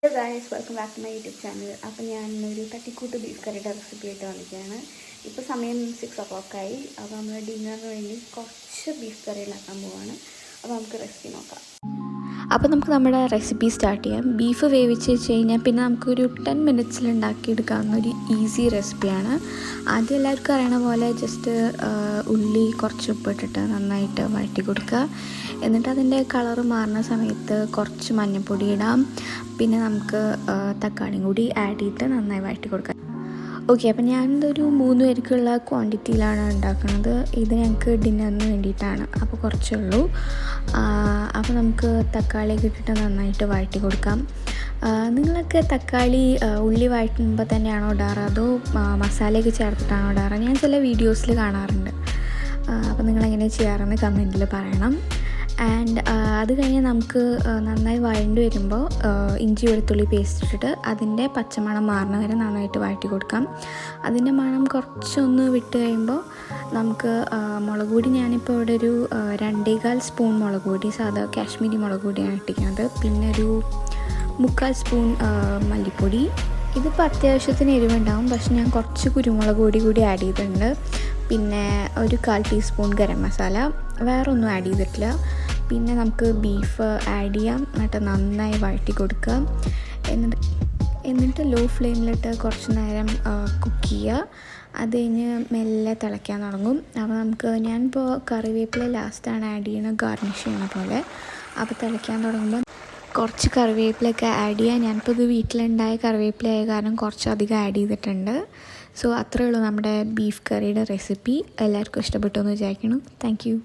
Hello guys, welcome back to my YouTube channel. അപ്പോൾ ഞാനൊരു തട്ടിക്കൂട്ട് ബീഫ് കറിയുടെ റെസിപ്പി ആയിട്ട് വന്നിരിക്കുകയാണ്. ഇപ്പോൾ സമയം 6 ആയി. അപ്പോൾ നമ്മൾ ഡിന്നറിന് വേണ്ടി കുറച്ച് ബീഫ് കറി ഉണ്ടാക്കാൻ പോവുകയാണ്. അപ്പോൾ നമുക്ക് റെസിപ്പി നോക്കാം. അപ്പോൾ നമുക്ക് നമ്മുടെ റെസിപ്പി സ്റ്റാർട്ട് ചെയ്യാം. ബീഫ് വേവിച്ച് വെച്ച് കഴിഞ്ഞാൽ പിന്നെ നമുക്കൊരു 10 മിനിറ്റ്സിൽ ഉണ്ടാക്കിയെടുക്കാവുന്ന ഒരു ഈസി റെസിപ്പിയാണ്. ആദ്യം എല്ലാവർക്കും അറിയണ പോലെ ജസ്റ്റ് ഉള്ളി കുറച്ച് ഉപ്പിട്ടിട്ട് നന്നായിട്ട് വഴറ്റി കൊടുക്കുക. എന്നിട്ട് അതിൻ്റെ കളറ് മാറുന്ന സമയത്ത് കുറച്ച് മഞ്ഞൾപ്പൊടി ഇടാം. പിന്നെ നമുക്ക് തക്കാളിയും കൂടി ആഡ് ചെയ്തിട്ട് നന്നായി വഴറ്റി കൊടുക്കാം. ഓക്കെ, അപ്പോൾ ഞാനിതൊരു 3 പേർക്കുള്ള ക്വാണ്ടിറ്റിയിലാണ് ഉണ്ടാക്കുന്നത്. ഇത് ഞങ്ങൾക്ക് ഡിന്നറിന് വേണ്ടിയിട്ടാണ്, അപ്പോൾ കുറച്ചേ ഉള്ളൂ. അപ്പോൾ നമുക്ക് തക്കാളിയൊക്കെ ഇട്ടിട്ട് നന്നായിട്ട് വഴറ്റി കൊടുക്കാം. നിങ്ങളൊക്കെ തക്കാളി ഉള്ളി വഴറ്റുമ്പോൾ തന്നെയാണോ ഇടാറ്, അതോ മസാലയൊക്കെ ചേർത്തിട്ടാണോ ഇടാറ്? ഞാൻ ചില വീഡിയോസിൽ കാണാറുണ്ട്. അപ്പോൾ നിങ്ങളെങ്ങനെ ചെയ്യാറെന്ന് കമൻറ്റിൽ പറയണം. ആൻഡ് അത് കഴിഞ്ഞ് നമുക്ക് നന്നായി വഴണ്ടി വരുമ്പോൾ ഇഞ്ചി വെളുത്തുള്ളി പേസ്റ്റ് ഇട്ടിട്ട് അതിൻ്റെ പച്ചമണം മാറുന്ന വരെ നന്നായിട്ട് വഴറ്റി കൊടുക്കാം. അതിൻ്റെ മണം കുറച്ചൊന്ന് വിട്ട് കഴിയുമ്പോൾ നമുക്ക് മുളക് പൊടി, ഞാനിപ്പോൾ ഇവിടെ ഒരു 2.25 സ്പൂൺ മുളക് പൊടി, സാധാ കാശ്മീരി മുളക് പൊടിയാണ് ഇട്ടിരിക്കുന്നത്. പിന്നെ ഒരു 3/4 സ്പൂൺ മല്ലിപ്പൊടി. ഇതിപ്പോൾ അത്യാവശ്യത്തിന് എരിവുണ്ടാവും, പക്ഷെ ഞാൻ കുറച്ച് കുരുമുളക് പൊടി കൂടി ആഡ് ചെയ്തിട്ടുണ്ട്. പിന്നെ ഒരു 1/4 ടീസ്പൂൺ ഗരം മസാല, വേറെ ഒന്നും ആഡ് ചെയ്തിട്ടില്ല. പിന്നെ നമുക്ക് ബീഫ് ആഡ് ചെയ്യാം. എന്നിട്ട് നന്നായി വഴറ്റി കൊടുക്കുക. എന്നിട്ട് ലോ ഫ്ലെയിമിലിട്ട് കുറച്ച് നേരം കുക്ക് ചെയ്യുക. അത് കഴിഞ്ഞ് മെല്ലെ തിളയ്ക്കാൻ തുടങ്ങും. അപ്പോൾ ഞാനിപ്പോൾ കറിവേപ്പില ലാസ്റ്റാണ് ആഡ് ചെയ്യുന്നത്, ഗാർണിഷ് ചെയ്യണ പോലെ. അപ്പോൾ തിളയ്ക്കാൻ തുടങ്ങുമ്പോൾ കുറച്ച് കറിവേപ്പിലൊക്കെ ആഡ് ചെയ്യുക. ഞാനിപ്പോൾ ഇത് വീട്ടിലുണ്ടായ കറിവേപ്പില ആയ കാരണം കുറച്ചധികം ആഡ് ചെയ്തിട്ടുണ്ട്. സോ അത്രയേ ഉള്ളൂ നമ്മുടെ ബീഫ് കറിയുടെ റെസിപ്പി. എല്ലാവർക്കും ഇഷ്ടപ്പെട്ടു എന്ന് വിചാരിക്കുന്നു. Thank you.